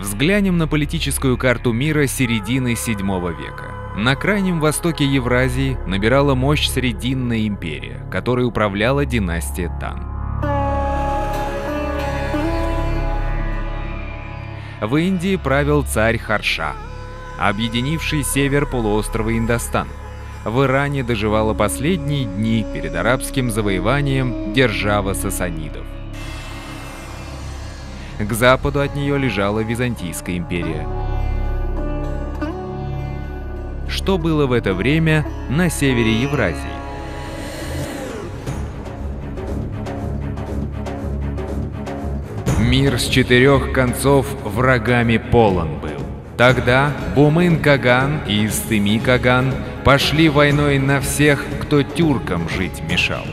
Взглянем на политическую карту мира середины VII века. На крайнем востоке Евразии набирала мощь Срединная империя, которой управляла династия Тан. В Индии правил царь Харша, объединивший север полуострова Индостан. В Иране доживала последние дни перед арабским завоеванием держава сасанидов. К западу от нее лежала Византийская империя. Что было в это время на севере Евразии? Мир с четырех концов врагами полон был. Тогда Бумын-Каган и Истыми-Каган пошли войной на всех, кто тюркам жить мешал.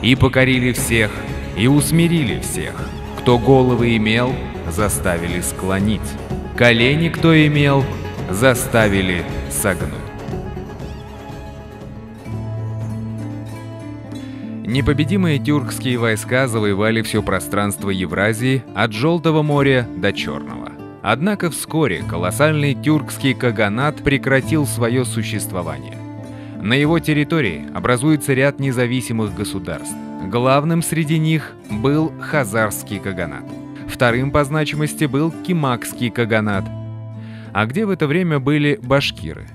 И покорили всех, и усмирили всех. Кто головы имел, заставили склонить. Колени кто имел, заставили согнуть. Непобедимые тюркские войска завоевали все пространство Евразии от Желтого моря до Черного. Однако вскоре колоссальный тюркский каганат прекратил свое существование. На его территории образуется ряд независимых государств. Главным среди них был Хазарский каганат. Вторым по значимости был Кимакский каганат. А где в это время были башкиры?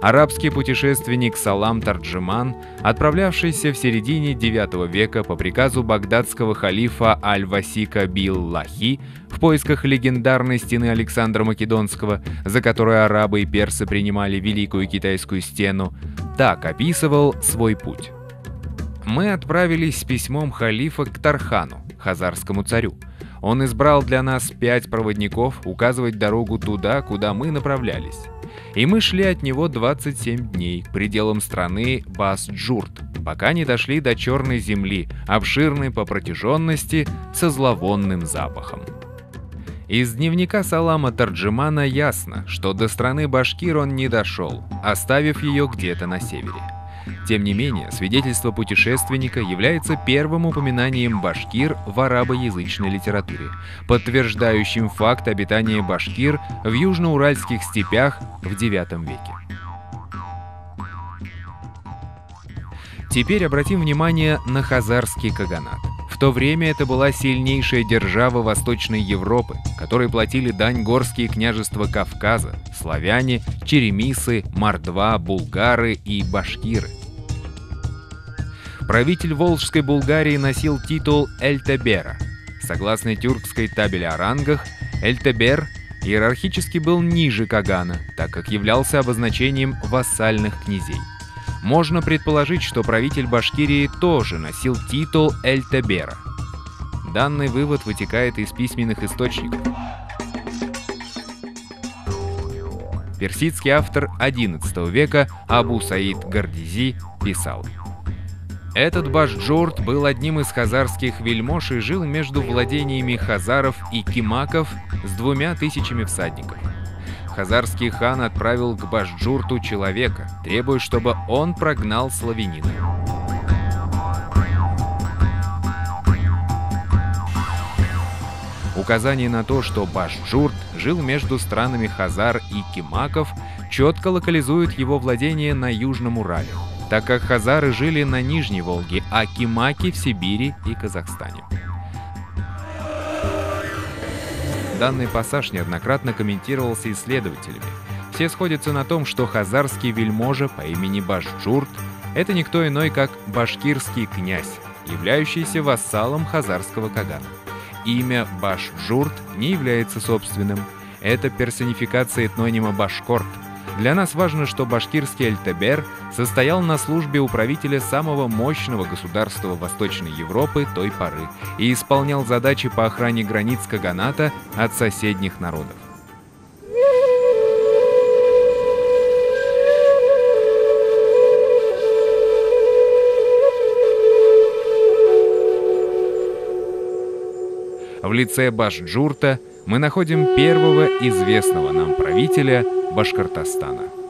Арабский путешественник Салам Тарджиман, отправлявшийся в середине IX века по приказу багдадского халифа Аль-Васика Бил-Лахи в поисках легендарной стены Александра Македонского, за которой арабы и персы принимали Великую Китайскую стену, так описывал свой путь. «Мы отправились с письмом халифа к Тархану, хазарскому царю. Он избрал для нас 5 проводников указывать дорогу туда, куда мы направлялись. И мы шли от него 27 дней к пределам страны Бас-Джурт, пока не дошли до Черной земли, обширной по протяженности, со зловонным запахом». Из дневника Салама Тарджимана ясно, что до страны башкир он не дошел, оставив ее где-то на севере. Тем не менее, свидетельство путешественника является первым упоминанием башкир в арабоязычной литературе, подтверждающим факт обитания башкир в южноуральских степях в IX веке. Теперь обратим внимание на Хазарский каганат. В то время это была сильнейшая держава Восточной Европы, которой платили дань горские княжества Кавказа, славяне, черемисы, мордва, булгары и башкиры. Правитель Волжской Булгарии носил титул Эльтебера. Согласно тюркской табели о рангах, Эльтебер иерархически был ниже Кагана, так как являлся обозначением вассальных князей. Можно предположить, что правитель Башкирии тоже носил титул Эльтебера. Данный вывод вытекает из письменных источников. Персидский автор XI века Абу Саид Гардизи писал: «Этот Башджурт был одним из хазарских вельмож и жил между владениями хазаров и кимаков с 2000 всадников. Хазарский хан отправил к Башджурту человека, требуя, чтобы он прогнал славянина. Указание на то, что Башджурт жил между странами хазар и кимаков, четко локализует его владение на Южном Урале, так как хазары жили на Нижней Волге, а кимаки в Сибири и Казахстане». Данный пассаж неоднократно комментировался исследователями. Все сходятся на том, что хазарский вельможа по имени Башджурт – это никто иной, как башкирский князь, являющийся вассалом хазарского кагана. Имя Башджурт не является собственным. Это персонификация этнонима Башкорт. Для нас важно, что башкирский Эльтебер состоял на службе у правителя самого мощного государства Восточной Европы той поры и исполнял задачи по охране границ каганата от соседних народов. В лице Башджурта мы находим первого известного нам правителя Башкортостана.